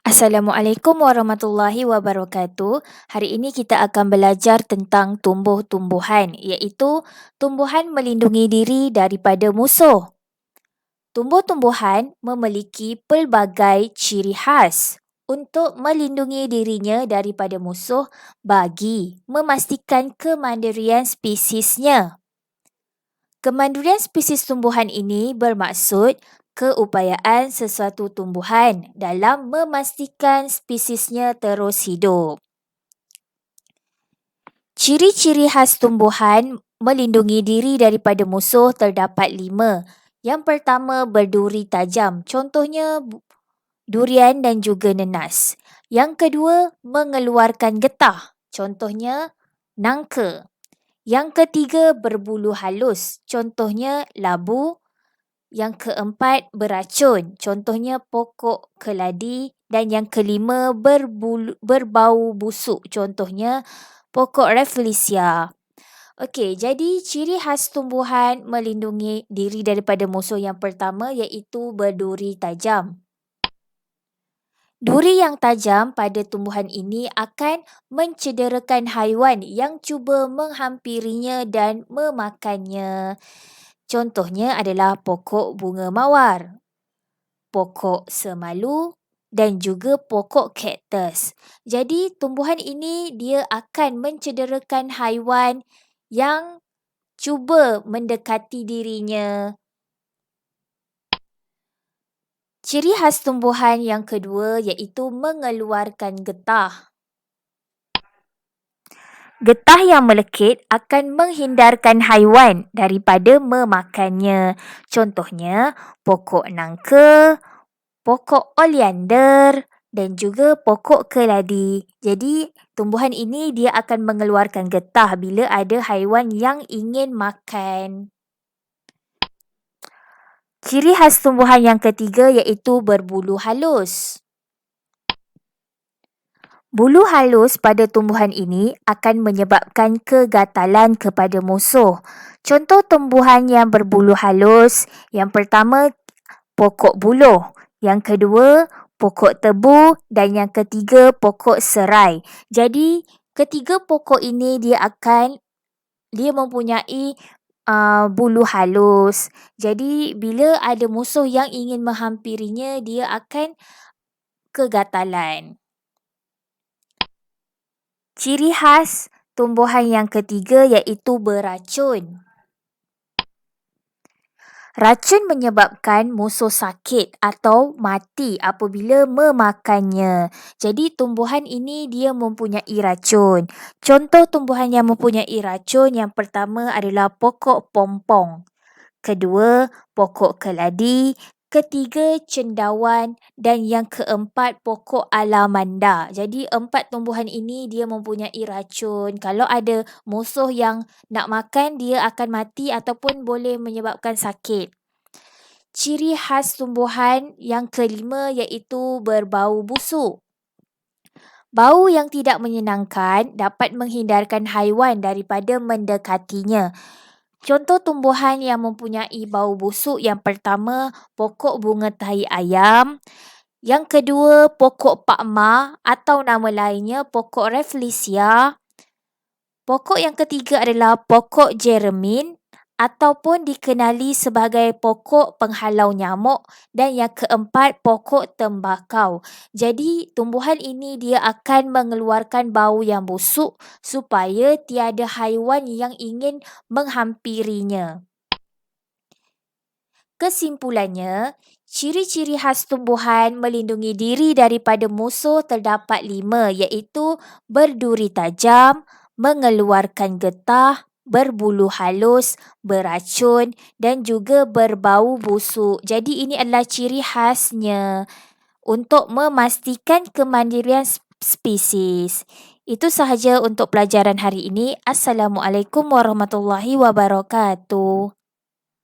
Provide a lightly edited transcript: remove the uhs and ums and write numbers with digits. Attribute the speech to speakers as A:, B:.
A: Assalamualaikum warahmatullahi wabarakatuh. Hari ini kita akan belajar tentang tumbuh-tumbuhan, iaitu tumbuhan melindungi diri daripada musuh. Tumbuh-tumbuhan memiliki pelbagai ciri khas untuk melindungi dirinya daripada musuh bagi memastikan kemandirian spesiesnya. Kemandirian spesies tumbuhan ini bermaksud keupayaan sesuatu tumbuhan dalam memastikan spesiesnya terus hidup. Ciri-ciri khas tumbuhan melindungi diri daripada musuh terdapat 5. Yang pertama, berduri tajam, contohnya durian dan juga nenas. Yang kedua, mengeluarkan getah, contohnya nangka. Yang ketiga, berbulu halus, contohnya labu. Yang keempat, beracun, contohnya pokok keladi. Dan yang kelima, berbau busuk, contohnya pokok Rafflesia. Okey, jadi ciri khas tumbuhan melindungi diri daripada musuh yang pertama iaitu berduri tajam. Duri yang tajam pada tumbuhan ini akan mencederakan haiwan yang cuba menghampirinya dan memakannya. Contohnya adalah pokok bunga mawar, pokok semalu dan juga pokok kaktus. Jadi tumbuhan ini dia akan mencederakan haiwan yang cuba mendekati dirinya. Ciri khas tumbuhan yang kedua iaitu mengeluarkan getah. Getah yang melekit akan menghindarkan haiwan daripada memakannya. Contohnya, pokok nangka, pokok oleander dan juga pokok keladi. Jadi, tumbuhan ini dia akan mengeluarkan getah bila ada haiwan yang ingin makan. Ciri khas tumbuhan yang ketiga iaitu berbulu halus. Bulu halus pada tumbuhan ini akan menyebabkan kegatalan kepada musuh. Contoh tumbuhan yang berbulu halus, yang pertama pokok buluh, yang kedua pokok tebu dan yang ketiga pokok serai. Jadi ketiga pokok ini dia mempunyai bulu halus. Jadi bila ada musuh yang ingin menghampirinya, dia akan kegatalan. Ciri khas tumbuhan yang ketiga iaitu beracun. Racun menyebabkan musuh sakit atau mati apabila memakannya. Jadi tumbuhan ini dia mempunyai racun. Contoh tumbuhan yang mempunyai racun yang pertama adalah pokok pompong. Kedua, pokok keladi. Ketiga, cendawan. Dan yang keempat, pokok alamanda. Jadi 4 tumbuhan ini dia mempunyai racun. Kalau ada musuh yang nak makan, dia akan mati ataupun boleh menyebabkan sakit. Ciri khas tumbuhan yang kelima iaitu berbau busuk. Bau yang tidak menyenangkan dapat menghindarkan haiwan daripada mendekatinya. Contoh tumbuhan yang mempunyai bau busuk yang pertama, pokok bunga tahi ayam. Yang kedua, pokok pakma atau nama lainnya pokok Rafflesia. Pokok yang ketiga adalah pokok jeremin ataupun dikenali sebagai pokok penghalau nyamuk dan yang keempat pokok tembakau. Jadi tumbuhan ini dia akan mengeluarkan bau yang busuk supaya tiada haiwan yang ingin menghampirinya. Kesimpulannya, ciri-ciri khas tumbuhan melindungi diri daripada musuh terdapat 5 iaitu berduri tajam, mengeluarkan getah, berbulu halus, beracun dan juga berbau busuk. Jadi ini adalah ciri khasnya untuk memastikan kemandirian spesies. Itu sahaja untuk pelajaran hari ini. Assalamualaikum warahmatullahi wabarakatuh.